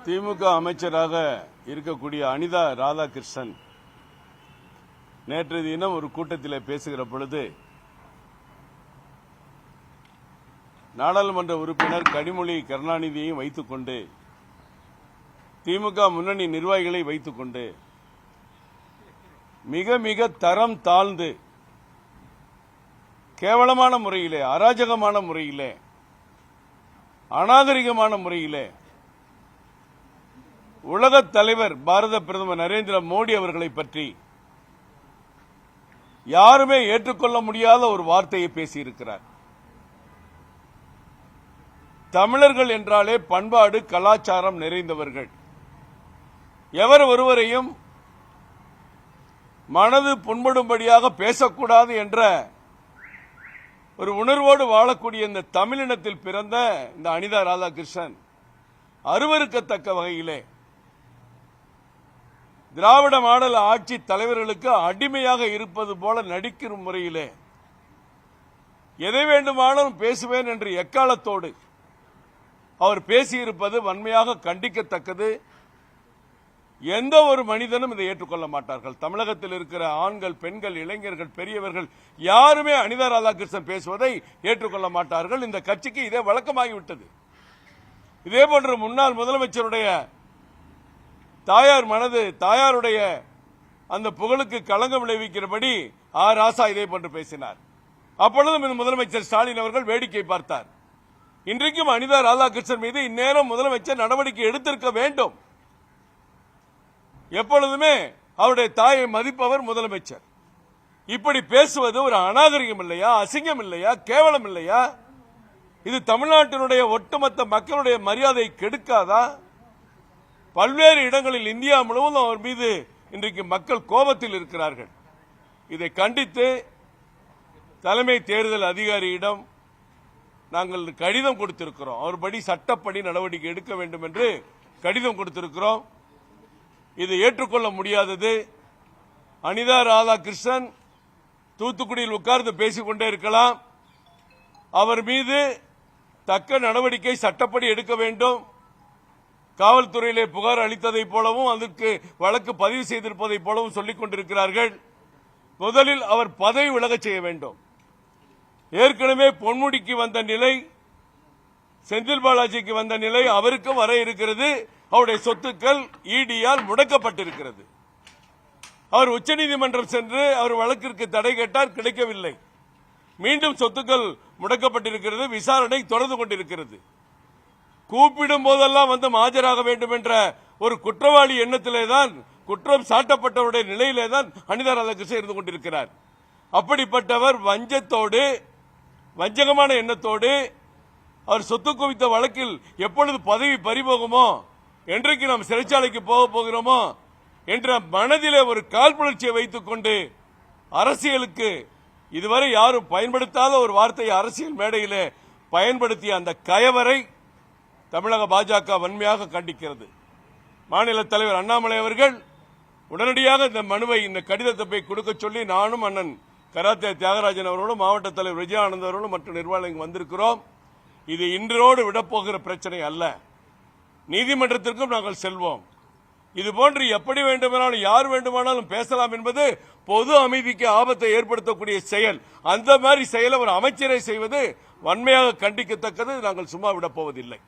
திமுக அமைச்சராக இருக்கக்கூடிய அனிதா ராதாகிருஷ்ணன் நேற்று தினம் ஒரு கூட்டத்தில் பேசுகிற பொழுது நாடாளுமன்ற உறுப்பினர் கனிமொழி கருணாநிதியையும் வைத்துக் கொண்டு திமுக முன்னணி நிர்வாகிகளை வைத்துக் கொண்டு மிக மிக தரம் தாழ்ந்து கேவலமான முறையிலே, அராஜகமான முறையிலே, அநாகரிகமான முறையிலே உலகத் தலைவர் பாரத பிரதமர் நரேந்திர மோடி அவர்களை பற்றி யாருமே ஏற்றுக்கொள்ள முடியாத ஒரு வார்த்தையை பேசியிருக்கிறார். தமிழர்கள் என்றாலே பண்பாடு கலாச்சாரம் நிறைந்தவர்கள். எவர் ஒருவரையும் மனது புண்படும்படியாக பேசக்கூடாது என்ற ஒரு உணர்வோடு வாழக்கூடிய இந்த தமிழினத்தில் பிறந்த இந்த அனிதா ராதாகிருஷ்ணன் அருவருக்கத்தக்க வகையிலே திராவிட மாடல் ஆட்சி தலைவர்களுக்கு அடிமையாக இருப்பது போல நடிக்கிற முறையிலே எதை வேண்டுமானாலும் பேசுவேன் என்று எக்காலத்தோடு அவர் பேசியிருப்பது வன்மையாக கண்டிக்கத்தக்கது. எந்த ஒரு மனிதனும் இதை ஏற்றுக்கொள்ள மாட்டார்கள். தமிழகத்தில் இருக்கிற ஆண்கள், பெண்கள், இளைஞர்கள், பெரியவர்கள் யாருமே அனிதா ராதாகிருஷ்ணன் பேசுவதை ஏற்றுக்கொள்ள மாட்டார்கள். இந்த கட்சிக்கு இதே வழக்கமாகிவிட்டது. இதே போன்ற முன்னாள் முதலமைச்சருடைய தாயாருடைய அந்த புகழுக்கு களங்கம் விளைவிக்கிறபடி ராசா இதே போன்று பேசினார். அப்பொழுதும் இந்த முதலமைச்சர் ஸ்டாலின் அவர்கள் வேடிக்கை பார்த்தார். இன்றைக்கும் அனிதா ராதாகிருஷ்ணன் மீது இந்நேரம் முதலமைச்சர் நடவடிக்கை எடுத்திருக்க வேண்டும். எப்பொழுதுமே அவருடைய தாயை மதிப்பவர் முதலமைச்சர். இப்படி பேசுவது ஒரு அநாகரிகம் இல்லையா, அசிங்கம் இல்லையா, கேவலம் இல்லையா? இது தமிழ்நாட்டினுடைய ஒட்டுமொத்த மக்களுடைய மரியாதை கெடுக்காதா? பல்வேறு இடங்களில் இந்தியா முழுவதும் அவர் மீது இன்றைக்கு மக்கள் கோபத்தில் இருக்கிறார்கள். இதை கண்டித்து தலைமை தேர்தல் அதிகாரியிடம் நாங்கள் கடிதம் கொடுத்திருக்கிறோம். அவர்படி சட்டப்படி நடவடிக்கை எடுக்க வேண்டும் என்று கடிதம் கொடுத்திருக்கிறோம். இது ஏற்றுக்கொள்ள முடியாதது. அனிதா ராதாகிருஷ்ணன் தூத்துக்குடியில் உட்கார்ந்து பேசிக்கொண்டே இருக்கலாம். அவர் மீது தக்க நடவடிக்கை சட்டப்படி எடுக்க வேண்டும். காவல்துறையிலே புகார் அளித்ததை போலவும் அதற்கு வழக்கு பதிவு செய்திருப்பதை போலவும் சொல்லிக் கொண்டிருக்கிறார்கள். முதலில் அவர் பதவி விலகச் செய்ய வேண்டும். ஏற்கனவே பொன்முடிக்கு வந்த நிலை, செந்தில் பாலாஜிக்கு வந்த நிலை அவருக்கும் வர இருக்கிறது. அவருடைய சொத்துக்கள் இடியால் முடக்கப்பட்டிருக்கிறது. அவர் உச்சநீதிமன்றம் சென்று அவர் வழக்கிற்கு தடை கேட்டார், கிடைக்கவில்லை. மீண்டும் சொத்துக்கள் முடக்கப்பட்டிருக்கிறது. விசாரணை தொடர்ந்து கொண்டிருக்கிறது. கூப்பிடும் போதெல்லாம் வந்து ஆஜராக வேண்டும் என்ற ஒரு குற்றவாளி எண்ணத்திலேதான், குற்றம் சாட்டப்பட்டவருடைய நிலையிலேதான் அனிதா ராதாகிருஷ்ணன் இருந்து கொண்டிருக்கிறார். அப்படிப்பட்டவர் வஞ்சகமான எண்ணத்தோடு அவர் சொத்து குவித்த வழக்கில் எப்பொழுது பதவி பறிபோகுமோ, என்றைக்கு நாம் சிறைச்சாலைக்கு போக போகிறோமோ என்ற மனதிலே ஒரு காழ்ப்புணர்ச்சியை வைத்துக் கொண்டு அரசியலுக்கு இதுவரை யாரும் பயன்படுத்தாத ஒரு வார்த்தையை அரசியல் மேடையிலே பயன்படுத்திய அந்த கயவரை தமிழக பாஜக வன்மையாக கண்டிக்கிறது. மாநில தலைவர் அண்ணாமலை அவர்கள் உடனடியாக இந்த மனுவை, இந்த கடிதத்தை போய் கொடுக்க சொல்லி நானும் அண்ணன் கராத்தே தியாகராஜன் அவர்களும் மாவட்ட தலைவர் விஜயானந்த் அவர்களும் மற்ற நிர்வாகிகள் வந்திருக்கிறோம். இது இன்றோடு விடப்போகிற பிரச்சனை அல்ல. நீதிமன்றத்திற்கும் நாங்கள் செல்வோம். இதுபோன்று எப்படி வேண்டுமானாலும் யார் வேண்டுமானாலும் பேசலாம் என்பது பொது அமைதிக்கு ஆபத்தை ஏற்படுத்தக்கூடிய செயல். அந்த மாதிரி செயலை ஒரு அமைச்சரை செய்வது வன்மையாக கண்டிக்கத்தக்கது. நாங்கள் சும்மா விடப்போவதில்லை.